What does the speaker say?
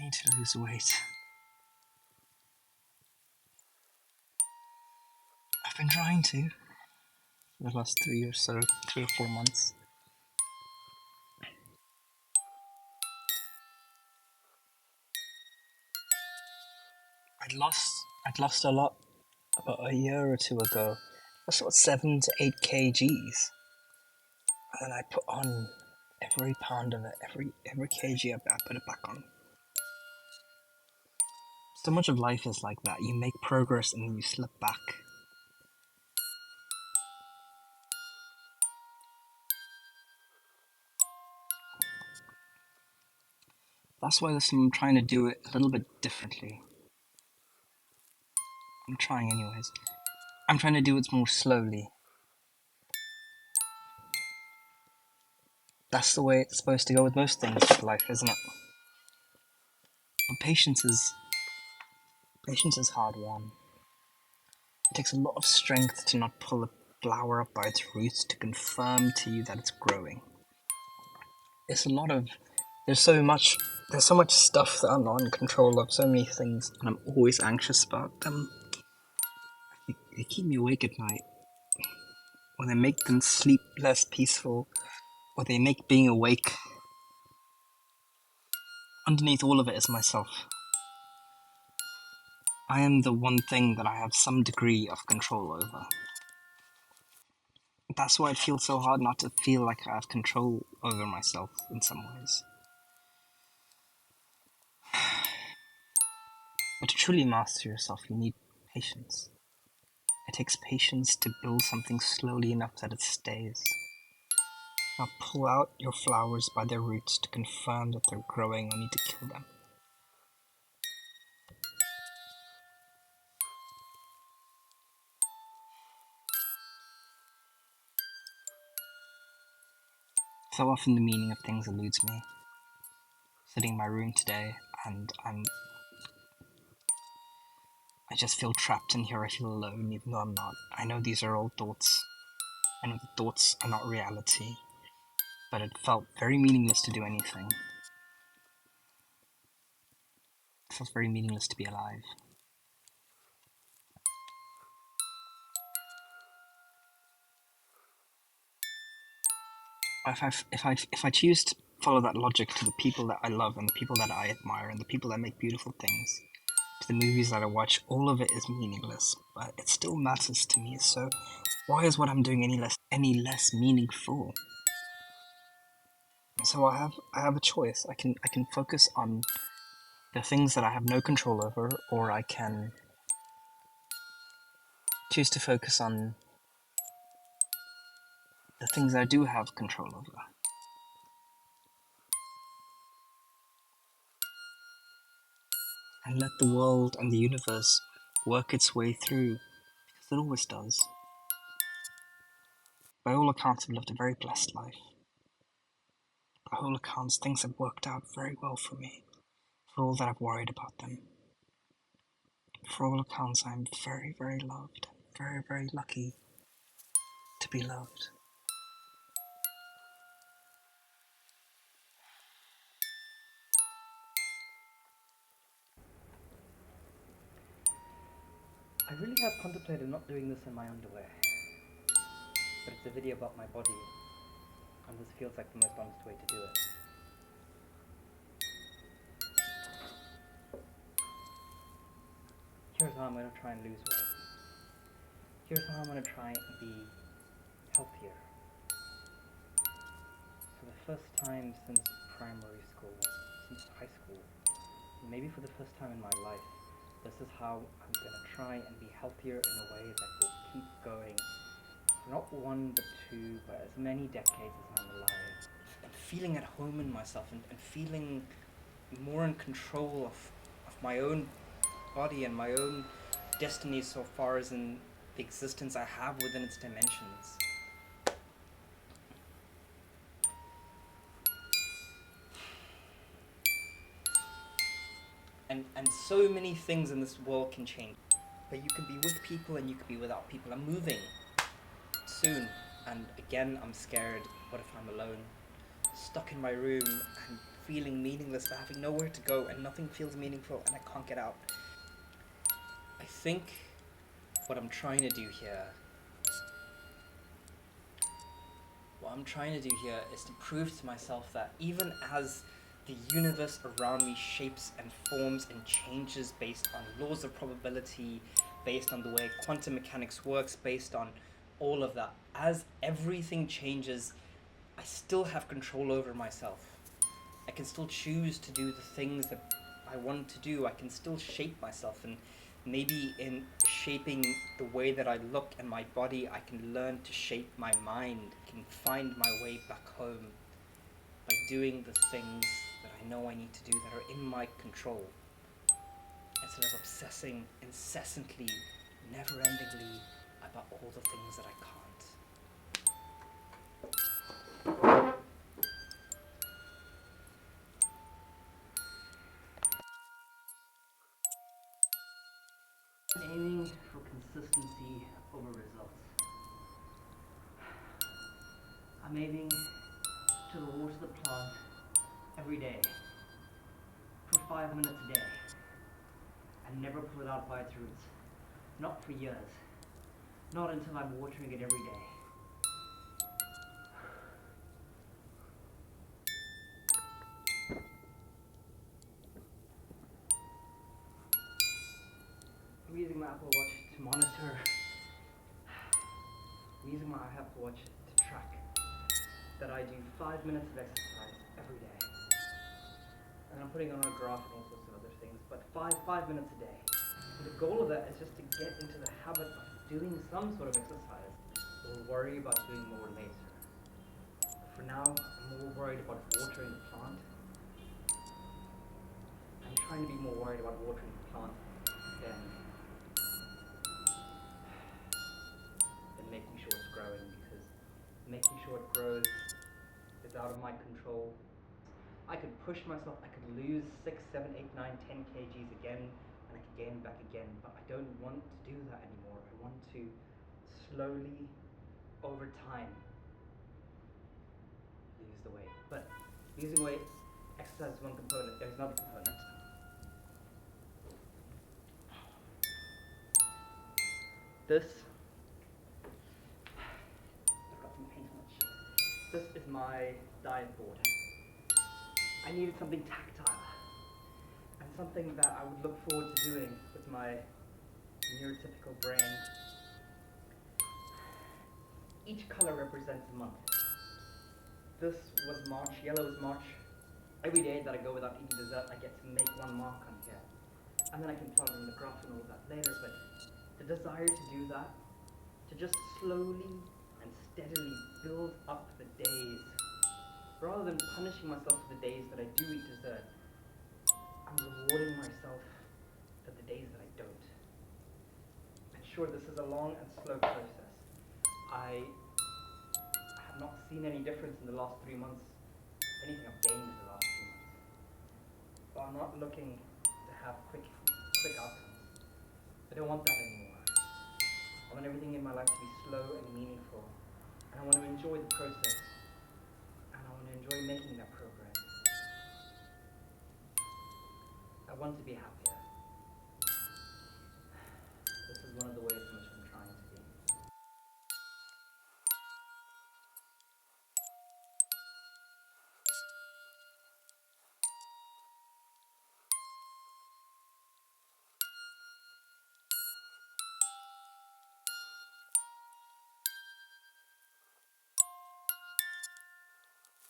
need to lose weight. I've been trying to for the last 3 or 4 months. I'd lost a lot about a year or two ago. I lost 7 to 8 kgs. And then I put on every pound of it, every kg I put it back on. So much of life is like that. You make progress and then you slip back. That's why I'm trying to do it a little bit differently. I'm trying anyways. I'm trying to do it more slowly. That's the way it's supposed to go with most things in life, isn't it? But patience is hard won. It takes a lot of strength to not pull a flower up by its roots to confirm to you that it's growing. There's so much stuff that I'm not in control of, so many things, and I'm always anxious about them. They keep me awake at night. Or they make them sleep less peaceful, or they make being awake. Underneath all of it is myself. I am the one thing that I have some degree of control over. That's why it feels so hard not to feel like I have control over myself in some ways. But to truly master yourself, you need patience. It takes patience to build something slowly enough that it stays. Now pull out your flowers by their roots to confirm that they're growing or need to kill them. So often the meaning of things eludes me. Sitting in my room today, and I just feel trapped in here. I feel alone, even though I'm not. I know these are all thoughts. I know the thoughts are not reality. But it felt very meaningless to do anything. It felt very meaningless to be alive. If I choose to follow that logic to the people that I love and the people that I admire and the people that make beautiful things, to the movies that I watch, all of it is meaningless, but it still matters to me. So why is what I'm doing any less meaningful? So I have a choice. I can focus on the things that I have no control over, or I can choose to focus on the things I do have control over. And let the world and the universe work its way through, because it always does. By all accounts, I've lived a very blessed life. By all accounts, things have worked out very well for me, for all that I've worried about them. For all accounts, I'm very, very loved, very, very lucky to be loved. I really have contemplated not doing this in my underwear, but it's a video about my body, and this feels like the most honest way to do it. Here's how I'm going to try and lose weight. Here's how I'm going to try and be healthier. For the first time since primary school, since high school, maybe for the first time in my life, this is how I'm going to try and be healthier in a way that will keep going, not 1 but 2, but as many decades as I'm alive. And feeling at home in myself and feeling more in control of my own body and my own destiny so far as in the existence I have within its dimensions. And so many things in this world can change. But you can be with people and you can be without people. I'm moving soon, and again I'm scared. What if I'm alone, stuck in my room and feeling meaningless, for having nowhere to go and nothing feels meaningful and I can't get out. I think what I'm trying to do here is to prove to myself that even as the universe around me shapes and forms and changes based on laws of probability, based on the way quantum mechanics works, based on all of that, as everything changes, I still have control over myself. I can still choose to do the things that I want to do. I can still shape myself, and maybe in shaping the way that I look and my body, I can learn to shape my mind. I can find my way back home by doing the things that I know I need to do that are in my control, instead of obsessing incessantly, never-endingly about all the things that I can't. I'm aiming for consistency over results. I'm aiming to water the plant every day for 5 minutes a day and never pull it out by its roots. Not for years. Not until I'm watering it every day. I'm using my Apple Watch to monitor. I'm using my Apple Watch to track that I do 5 minutes of exercise every day. And I'm putting on a graph and all sorts of other things, but five minutes a day. And the goal of that is just to get into the habit of doing some sort of exercise. We'll worry about doing more later. For now, I'm more worried about watering the plant. I'm trying to be more worried about watering the plant than making sure it's growing, because making sure it grows is out of my control. I could push myself, I could lose 6, 7, 8, 9, 10 kgs again, and I could gain back again, but I don't want to do that anymore. I want to slowly, over time, lose the weight. But losing weight, exercise is one component, there's another component. This, I've got some paint on my shirt. This is my diet board. I needed something tactile, and something that I would look forward to doing with my neurotypical brain. Each color represents a month. This was March, yellow is March. Every day that I go without eating dessert, I get to make one mark on here. And then I can plot it in the graph and all that later, but the desire to do that, to just slowly and steadily build up the days, rather than punishing myself for the days that I do eat dessert, I'm rewarding myself for the days that I don't. And sure, this is a long and slow process. I have not seen any difference in the last 3 months. If anything, I've gained in the last 3 months. But I'm not looking to have quick outcomes. I don't want that anymore. I want everything in my life to be slow and meaningful. And I want to enjoy the process. And I want to enjoy making that progress. I want to be happy.